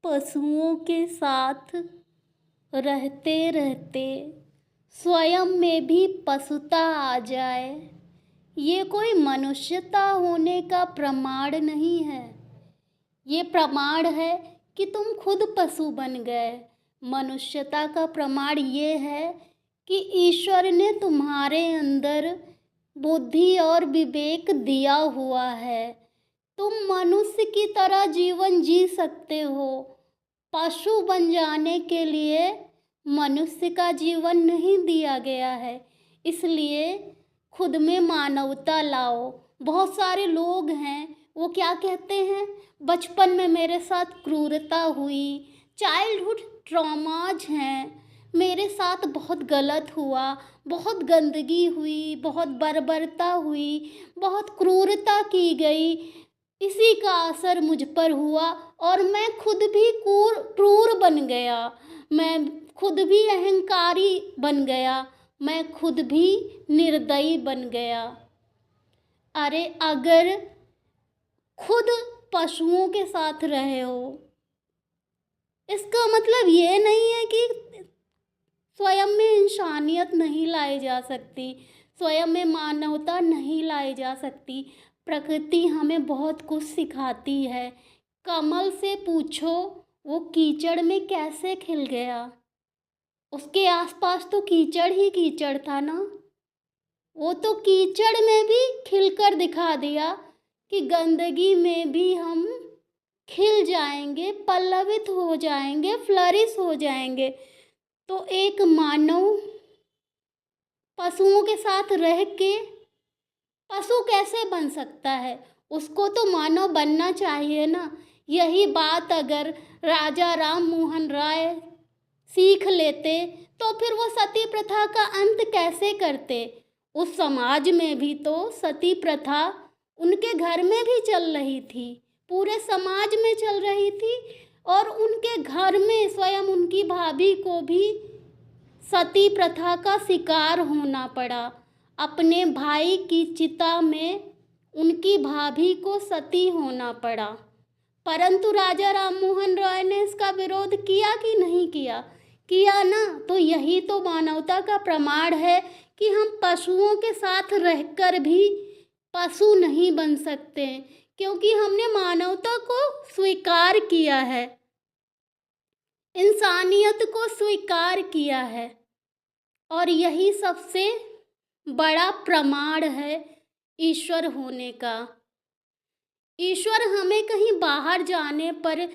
पशुओं के साथ रहते रहते स्वयं में भी पशुता आ जाए, ये कोई मनुष्यता होने का प्रमाण नहीं है। ये प्रमाण है कि तुम खुद पशु बन गए। मनुष्यता का प्रमाण ये है कि ईश्वर ने तुम्हारे अंदर बुद्धि और विवेक दिया हुआ है। तुम मनुष्य की तरह जीवन जी सकते हो। पशु बन जाने के लिए मनुष्य का जीवन नहीं दिया गया है। इसलिए खुद में मानवता लाओ। बहुत सारे लोग हैं, वो क्या कहते हैं, बचपन में मेरे साथ क्रूरता हुई, चाइल्डहुड ट्रॉमाज हैं, मेरे साथ बहुत गलत हुआ, बहुत गंदगी हुई, बहुत बर्बरता हुई, बहुत क्रूरता की गई, इसी का असर मुझ पर हुआ और मैं खुद भी क्रूर बन गया, मैं खुद भी अहंकारी बन गया, मैं खुद भी निर्दयी बन गया। अरे अगर खुद पशुओं के साथ रहे हो, इसका मतलब ये नहीं है कि स्वयं में इंसानियत नहीं लाई जा सकती, स्वयं में मानवता नहीं लाई जा सकती। प्रकृति हमें बहुत कुछ सिखाती है। कमल से पूछो वो कीचड़ में कैसे खिल गया, उसके आसपास तो कीचड़ ही कीचड़ था ना। वो तो कीचड़ में भी खिलकर दिखा दिया कि गंदगी में भी हम खिल जाएंगे, पल्लवित हो जाएंगे, फ्लरिश हो जाएंगे। तो एक मानव पशुओं के साथ रह के पशु कैसे बन सकता है? उसको तो मानव बनना चाहिए ना। यही बात अगर राजा राम मोहन राय सीख लेते तो फिर वो सती प्रथा का अंत कैसे करते? उस समाज में भी तो सती प्रथा उनके घर में भी चल रही थी, पूरे समाज में चल रही थी और उनके घर में स्वयं उनकी भाभी को भी सती प्रथा का शिकार होना पड़ा। अपने भाई की चिता में उनकी भाभी को सती होना पड़ा, परंतु राजा राम मोहन रॉय ने इसका विरोध किया कि नहीं किया? किया ना। तो यही तो मानवता का प्रमाण है कि हम पशुओं के साथ रहकर भी पशु नहीं बन सकते, क्योंकि हमने मानवता को स्वीकार किया है, इंसानियत को स्वीकार किया है। और यही सबसे बड़ा प्रमाण है ईश्वर होने का। ईश्वर हमें कहीं बाहर जाने पर